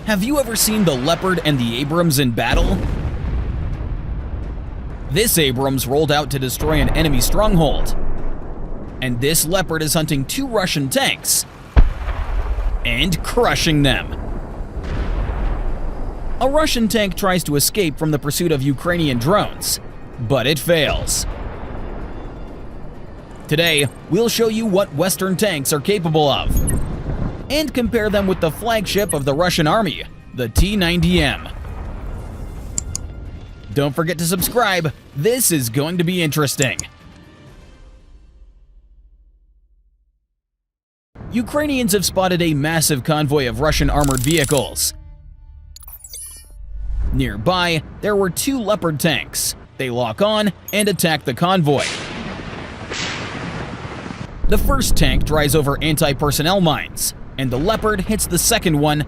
Have you ever seen the Leopard and the Abrams in battle? This Abrams rolled out to destroy an enemy stronghold, and this Leopard is hunting 2 Russian tanks and crushing them. A Russian tank tries to escape from the pursuit of Ukrainian drones, but it fails. Today, we'll show you what Western tanks are capable of, and compare them with the flagship of the Russian army, the T-90M. Don't forget to subscribe, this is going to be interesting. Ukrainians have spotted a massive convoy of Russian armored vehicles. Nearby, there were 2 Leopard tanks. They lock on and attack the convoy. The first tank drives over anti-personnel mines, and the Leopard hits the second one.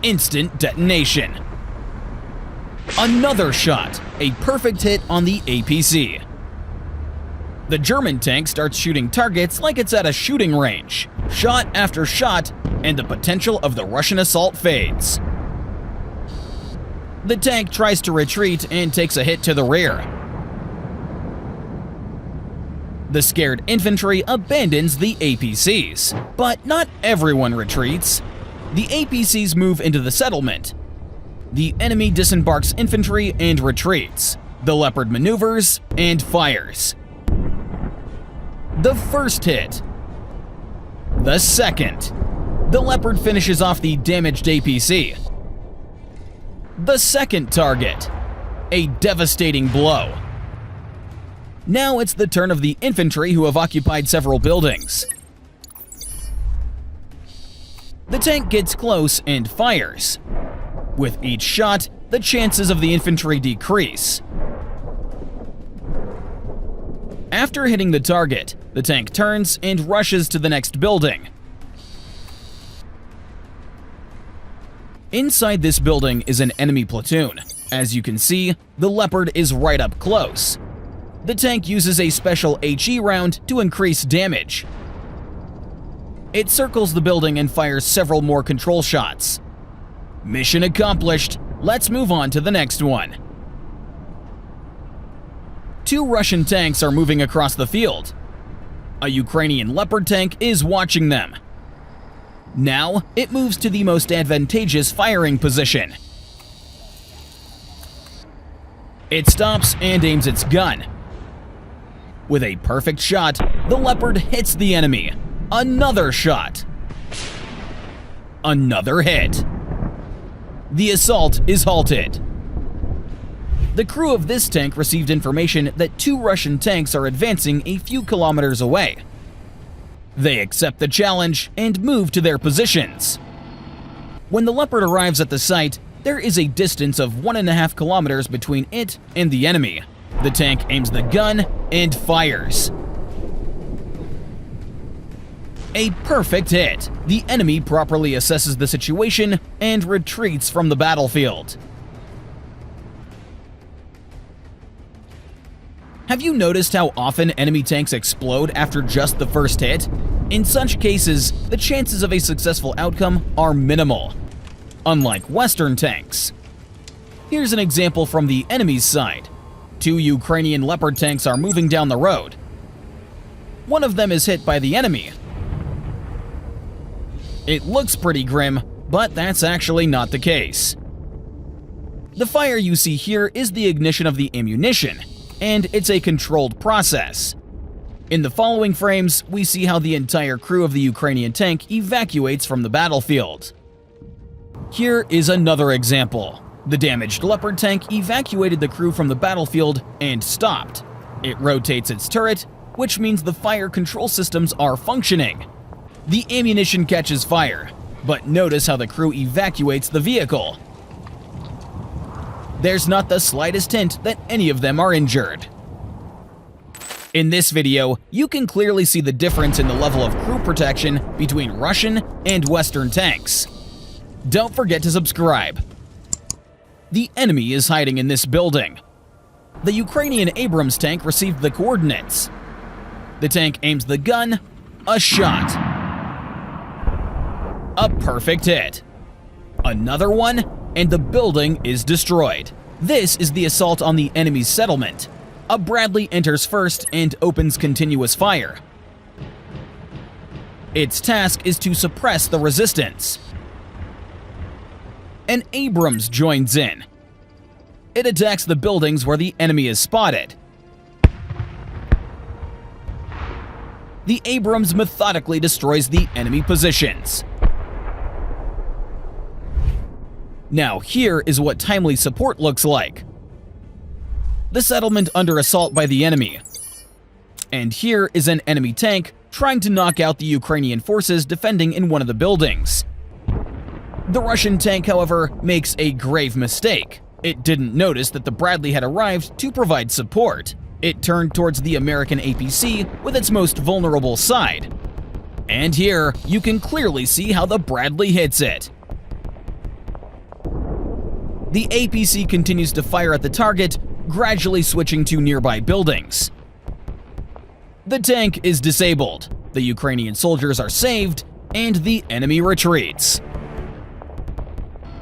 Instant detonation. Another shot, a perfect hit on the APC. The German tank starts shooting targets like it's at a shooting range. Shot after shot, and the potential of the Russian assault fades. The tank tries to retreat and takes a hit to the rear. The scared infantry abandons the APCs, but not everyone retreats. The APCs move into the settlement. The enemy disembarks infantry and retreats. The Leopard maneuvers and fires. The first hit. The second. The Leopard finishes off the damaged APC. The second target. A devastating blow. Now it's the turn of the infantry, who have occupied several buildings. The tank gets close and fires. With each shot, the chances of the infantry decrease. After hitting the target, the tank turns and rushes to the next building. Inside this building is an enemy platoon. As you can see, the Leopard is right up close. The tank uses a special HE round to increase damage. It circles the building and fires several more control shots. Mission accomplished. Let's move on to the next one. 2 Russian tanks are moving across the field. A Ukrainian Leopard tank is watching them. Now, it moves to the most advantageous firing position. It stops and aims its gun. With a perfect shot, the Leopard hits the enemy. Another shot. Another hit. The assault is halted. The crew of this tank received information that 2 Russian tanks are advancing a few kilometers away. They accept the challenge and move to their positions. When the Leopard arrives at the site, there is a distance of 1.5 kilometers between it and the enemy. The tank aims the gun and fires. A perfect hit. The enemy properly assesses the situation and retreats from the battlefield. Have you noticed how often enemy tanks explode after just the first hit? In such cases, the chances of a successful outcome are minimal, unlike Western tanks. Here's an example from the enemy's side. 2 Ukrainian Leopard tanks are moving down the road. One of them is hit by the enemy. It looks pretty grim, but that's actually not the case. The fire you see here is the ignition of the ammunition, and it's a controlled process. In the following frames, we see how the entire crew of the Ukrainian tank evacuates from the battlefield. Here is another example. The damaged Leopard tank evacuated the crew from the battlefield and stopped. It rotates its turret, which means the fire control systems are functioning. The ammunition catches fire, but notice how the crew evacuates the vehicle. There's not the slightest hint that any of them are injured. In this video, you can clearly see the difference in the level of crew protection between Russian and Western tanks. Don't forget to subscribe. The enemy is hiding in this building. The Ukrainian Abrams tank received the coordinates. The tank aims the gun. A shot. A perfect hit. Another one, and the building is destroyed. This is the assault on the enemy's settlement. A Bradley enters first and opens continuous fire. Its task is to suppress the resistance. An Abrams joins in. It attacks the buildings where the enemy is spotted. The Abrams methodically destroys the enemy positions. Now here is what timely support looks like. The settlement under assault by the enemy. And here is an enemy tank trying to knock out the Ukrainian forces defending in one of the buildings. The Russian tank, however, makes a grave mistake. It didn't notice that the Bradley had arrived to provide support. It turned towards the American APC with its most vulnerable side. And here, you can clearly see how the Bradley hits it. The APC continues to fire at the target, gradually switching to nearby buildings. The tank is disabled, the Ukrainian soldiers are saved, and the enemy retreats.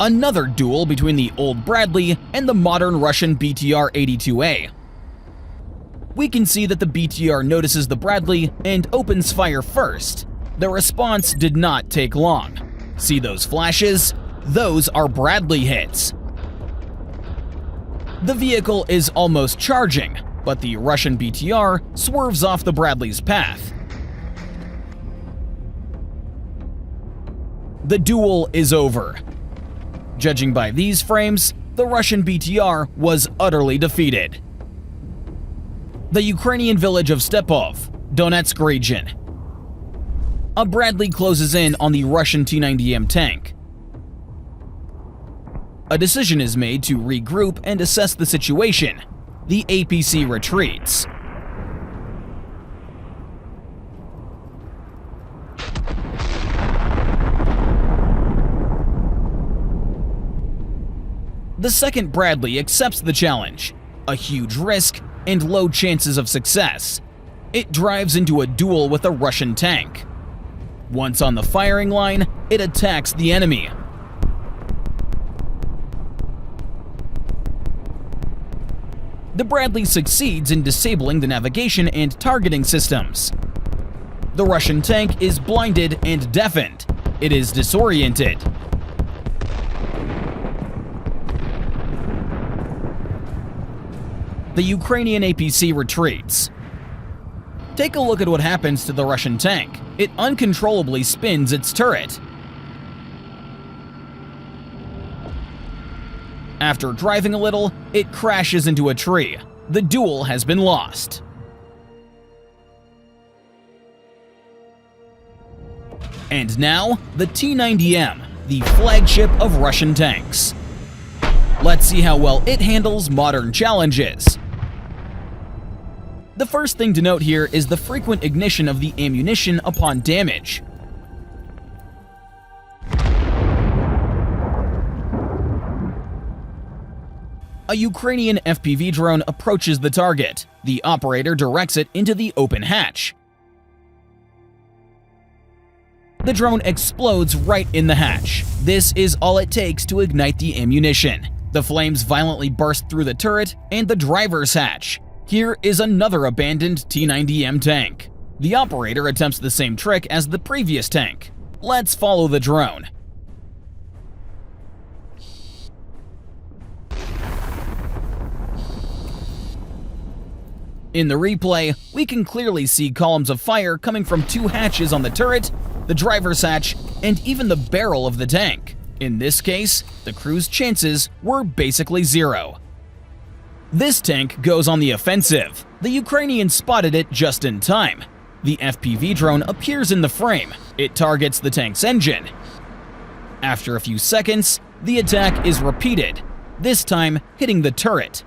Another duel between the old Bradley and the modern Russian BTR-82A. We can see that the BTR notices the Bradley and opens fire first. The response did not take long. See those flashes? Those are Bradley hits. The vehicle is almost charging, but the Russian BTR swerves off the Bradley's path. The duel is over. Judging by these frames, the Russian BTR was utterly defeated. The Ukrainian village of Stepov, Donetsk region. A Bradley closes in on the Russian T-90M tank. A decision is made to regroup and assess the situation. The APC retreats. The second Bradley accepts the challenge, a huge risk and low chances of success. It drives into a duel with a Russian tank. Once on the firing line, it attacks the enemy. The Bradley succeeds in disabling the navigation and targeting systems. The Russian tank is blinded and deafened. It is disoriented. The Ukrainian APC retreats. Take a look at what happens to the Russian tank. It uncontrollably spins its turret. After driving a little, it crashes into a tree. The duel has been lost. And now, the T-90M, the flagship of Russian tanks. Let's see how well it handles modern challenges. The first thing to note here is the frequent ignition of the ammunition upon damage. A Ukrainian FPV drone approaches the target. The operator directs it into the open hatch. The drone explodes right in the hatch. This is all it takes to ignite the ammunition. The flames violently burst through the turret and the driver's hatch. Here is another abandoned T-90M tank. The operator attempts the same trick as the previous tank. Let's follow the drone. In the replay, we can clearly see columns of fire coming from two hatches on the turret, the driver's hatch, and even the barrel of the tank. In this case, the crew's chances were basically zero. This tank goes on the offensive. The Ukrainians spotted it just in time. The FPV drone appears in the frame. It targets the tank's engine. After a few seconds, the attack is repeated, this time hitting the turret.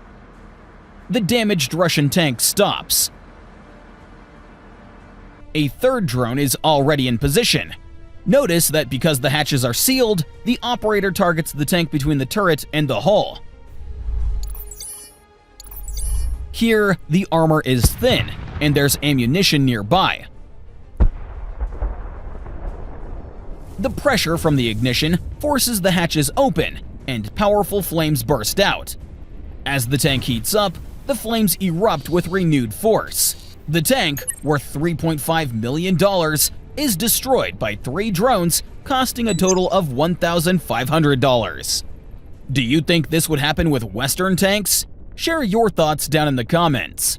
The damaged Russian tank stops. A third drone is already in position. Notice that because the hatches are sealed, the operator targets the tank between the turret and the hull. Here, the armor is thin, and there's ammunition nearby. The pressure from the ignition forces the hatches open, and powerful flames burst out. As the tank heats up, the flames erupt with renewed force. The tank, worth $3.5 million, is destroyed by 3 drones, costing a total of $1,500. Do you think this would happen with Western tanks? Share your thoughts down in the comments.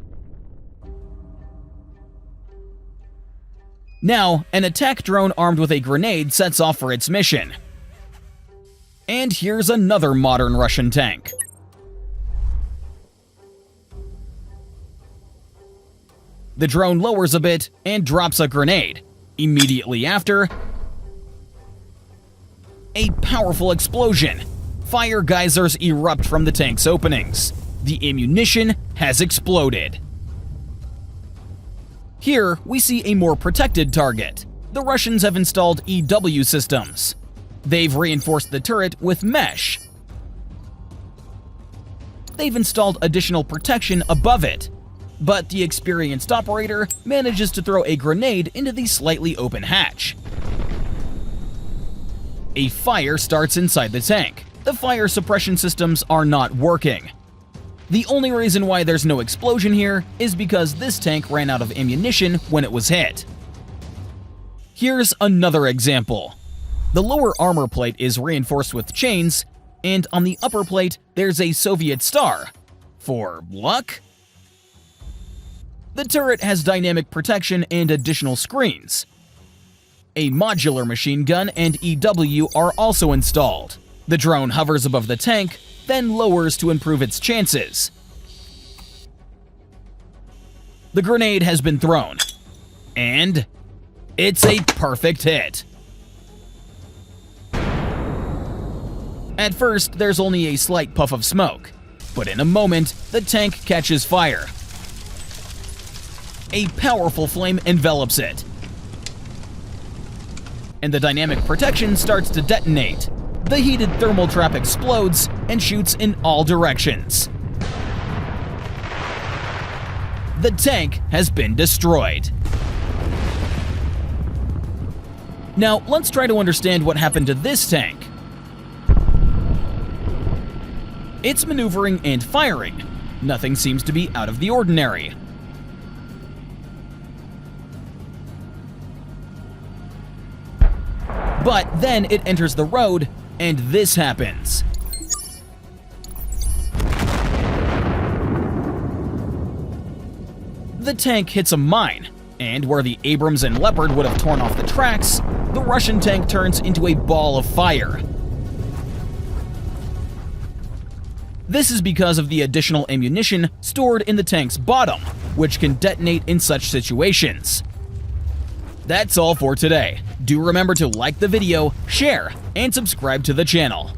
Now, an attack drone armed with a grenade sets off for its mission. And here's another modern Russian tank. The drone lowers a bit and drops a grenade. Immediately after, a powerful explosion. Fire geysers erupt from the tank's openings. The ammunition has exploded. Here, we see a more protected target. The Russians have installed EW systems. They've reinforced the turret with mesh. They've installed additional protection above it. But the experienced operator manages to throw a grenade into the slightly open hatch. A fire starts inside the tank. The fire suppression systems are not working. The only reason why there's no explosion here is because this tank ran out of ammunition when it was hit. Here's another example. The lower armor plate is reinforced with chains, and on the upper plate there's a Soviet star. For luck? The turret has dynamic protection and additional screens. A modular machine gun and EW are also installed. The drone hovers above the tank, then lowers to improve its chances. The grenade has been thrown, and it's a perfect hit. At first, there's only a slight puff of smoke, but in a moment, the tank catches fire. A powerful flame envelops it, and the dynamic protection starts to detonate. The heated thermal trap explodes and shoots in all directions. The tank has been destroyed. Now, let's try to understand what happened to this tank. It's maneuvering and firing. Nothing seems to be out of the ordinary. But then it enters the road, and this happens. The tank hits a mine, and where the Abrams and Leopard would have torn off the tracks, the Russian tank turns into a ball of fire. This is because of the additional ammunition stored in the tank's bottom, which can detonate in such situations. That's all for today. Do remember to like the video, share, and subscribe to the channel.